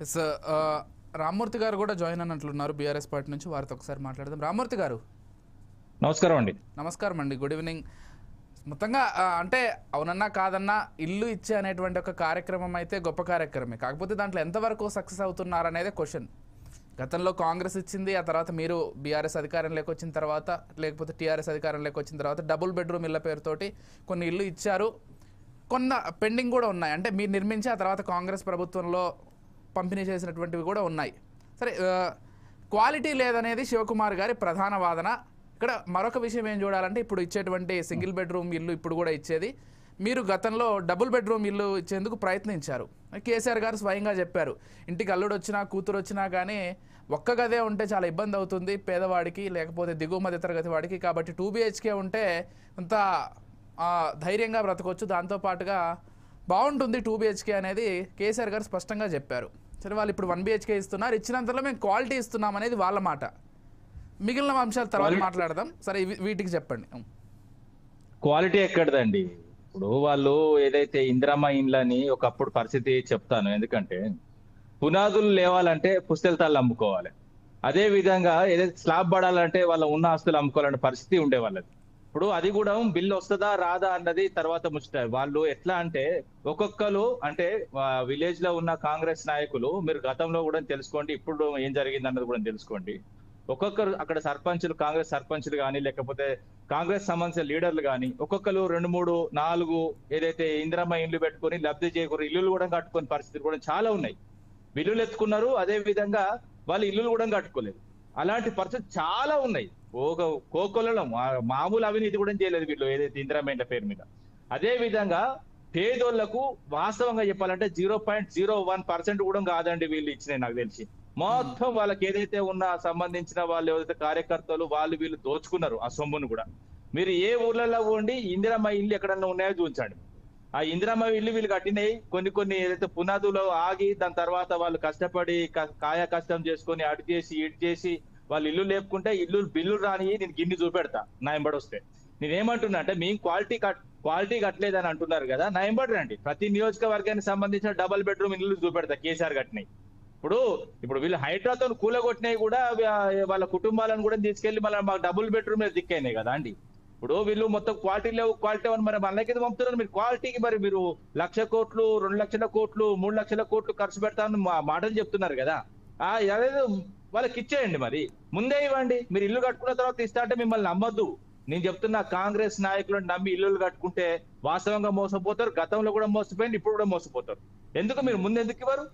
Yes Rammurthy గారు కూడా join అన్నట్లున్నారు BRS party నుంచి. వారితో ఒకసారి మాట్లాడదాం. రామ్మూర్తి గారు నమస్కారం అండి. నమస్కారం అండి, గుడ్ ఈవినింగ్. మొత్తంగా అంటే అవునన్నా కాదన్నా ఇల్లు ఇచ్చే అనేటువంటి ఒక కార్యక్రమం అయితే గొప్ప కార్యక్రమే. కాకపోతే దాంట్లో ఎంతవరకు సక్సెస్ అవుతున్నారనేదే క్వశ్చన్. గతంలో కాంగ్రెస్ ఇచ్చింది, ఆ తర్వాత మీరు బీఆర్ఎస్ అధికారంలోకి వచ్చిన తర్వాత, లేకపోతే టీఆర్ఎస్ అధికారంలోకి వచ్చిన తర్వాత డబుల్ బెడ్రూమ్ ఇళ్ళ పేరుతోటి కొన్ని ఇల్లు ఇచ్చారు. కొన్న పెండింగ్ కూడా ఉన్నాయి, అంటే మీరు నిర్మించి ఆ తర్వాత కాంగ్రెస్ ప్రభుత్వంలో పంపిణీ చేసినటువంటివి కూడా ఉన్నాయి. సరే, క్వాలిటీ లేదనేది శివకుమార్ గారి ప్రధాన వాదన. ఇక్కడ మరొక విషయం ఏం చూడాలంటే, ఇప్పుడు ఇచ్చేటువంటి సింగిల్ బెడ్రూమ్ ఇల్లు ఇప్పుడు కూడా ఇచ్చేది, మీరు గతంలో డబుల్ బెడ్రూమ్ ఇల్లు ఇచ్చేందుకు ప్రయత్నించారు. కేసీఆర్ గారు స్వయంగా చెప్పారు, ఇంటికి అల్లుడు వచ్చినా కూతురు వచ్చినా కానీ ఒక్క గదే ఉంటే చాలా ఇబ్బంది అవుతుంది పేదవాడికి, లేకపోతే దిగువ మధ్య తరగతి వాడికి. కాబట్టి 2 BHK ఉంటే కొంత ధైర్యంగా బ్రతకొచ్చు, దాంతోపాటుగా బాగుంటుంది 2 BHK అనేది కేసీఆర్ గారు స్పష్టంగా చెప్పారు. సరే, వాళ్ళు ఇప్పుడు 1 BHK ఇస్తున్నారు, ఇచ్చినంతలో మేము క్వాలిటీ ఇస్తున్నాం అనేది వాళ్ళ మాట. మిగిలిన అంశాల తర్వాత మాట్లాడదాం. సరే, వీటికి చెప్పండి. క్వాలిటీ ఎక్కడదండి? ఇప్పుడు వాళ్ళు ఏదైతే ఇందిరమ్మ ఇండ్లని ఒకప్పుడు పరిస్థితి చెప్తాను, ఎందుకంటే పునాదులు లేవాలంటే పుస్తెలతాళ్ళు అమ్ముకోవాలి. అదే విధంగా ఏదైతే స్లాబ్ పడాలంటే వాళ్ళ ఉన్న ఆస్తులు అమ్ముకోవాలనే పరిస్థితి ఉండే వాళ్ళది. ఇప్పుడు అది కూడా బిల్లు వస్తుందా రాదా అన్నది తర్వాత ముచ్చట. వాళ్ళు ఎట్లా అంటే ఒక్కొక్కరు అంటే విలేజ్ లో ఉన్న కాంగ్రెస్ నాయకులు, మీరు గతంలో కూడా తెలుసుకోండి, ఇప్పుడు ఏం జరిగింది అన్నది కూడా తెలుసుకోండి. ఒక్కొక్కరు అక్కడ సర్పంచులు, కాంగ్రెస్ సర్పంచులు కానీ లేకపోతే కాంగ్రెస్ సంబంధించిన లీడర్లు కానీ ఒక్కొక్కరు 2, 3, 4 ఏదైతే ఇందిరమ్మ ఇండ్లు పెట్టుకొని లబ్ధి చేకూరు ఇల్లులు కూడా కట్టుకునే పరిస్థితులు కూడా చాలా ఉన్నాయి. బిల్లులు ఎత్తుకున్నారు, అదే విధంగా వాళ్ళు ఇల్లులు కూడా కట్టుకోలేదు. అలాంటి పరిస్థితి చాలా ఉన్నాయి. కోకొలలో మామూలు అవినీతి కూడా చేయలేదు వీళ్ళు ఏదైతే ఇందిరమ్మ ఇండ్ల పేరు మీద. అదే విధంగా పేదోళ్లకు వాస్తవంగా చెప్పాలంటే 0.01% కూడా కాదండి వీళ్ళు ఇచ్చినాయి. నాకు తెలిసి మొత్తం వాళ్ళకి ఏదైతే ఉన్న సంబంధించిన వాళ్ళు ఏదైతే కార్యకర్తలు వాళ్ళు వీళ్ళు దోచుకున్నారు ఆ సొమ్మును కూడా. మీరు ఏ ఊర్లలో ఉండి ఇందిరమ్మ ఇల్లు ఎక్కడన్నా ఉన్నాయో చూపించండి. ఆ ఇందిరమ్మ ఇల్లు వీళ్ళు కట్టినాయి కొన్ని ఏదైతే పునాదులో ఆగి దాని తర్వాత వాళ్ళు కష్టపడి కాయ కష్టం చేసుకొని అటు చేసి ఇటు చేసి వాళ్ళు ఇల్లు లేపుకుంటే బిల్లు రాని నేను గిన్ని చూపెడతా నా ఎంబడి వస్తే. నేనేమంటున్నా అంటే మేము క్వాలిటీ కట్టలేదని అంటున్నారు కదా, నా ఎంబడి రండి, ప్రతి నియోజకవర్గానికి సంబంధించిన డబుల్ బెడ్రూమ్ ఇల్లు చూపెడతా కేసీఆర్ కట్టినాయి. ఇప్పుడు వీళ్ళు హైడ్రాతో కూలగొట్టినాయి కూడా వాళ్ళ కుటుంబాలను కూడా తీసుకెళ్లి మళ్ళీ మాకు డబుల్ బెడ్రూమ్ దిక్కైనాయి కదా అండి. ఇప్పుడు వీళ్ళు మొత్తం క్వాలిటీ లేవు మరి మనకి పంపుతున్నారు. మీరు క్వాలిటీకి మరి మీరు 1,00,000 కోట్లు, 2,00,000 కోట్లు, 3,00,000 కోట్లు ఖర్చు పెడతామని మాటలు చెప్తున్నారు కదా. అదేదో వాళ్ళకి ఇచ్చేయండి, మరి ముందే ఇవ్వండి. మీరు ఇల్లు కట్టుకున్న తర్వాత ఇస్తా అంటే మిమ్మల్ని నమ్మద్దు. నేను చెప్తున్నా, కాంగ్రెస్ నాయకులను నమ్మి ఇల్లులు కట్టుకుంటే వాస్తవంగా మోసపోతారు. గతంలో కూడా మోసపోయింది, ఇప్పుడు కూడా మోసపోతారు. ఎందుకు మీరు ముందెందుకు ఇవ్వరు?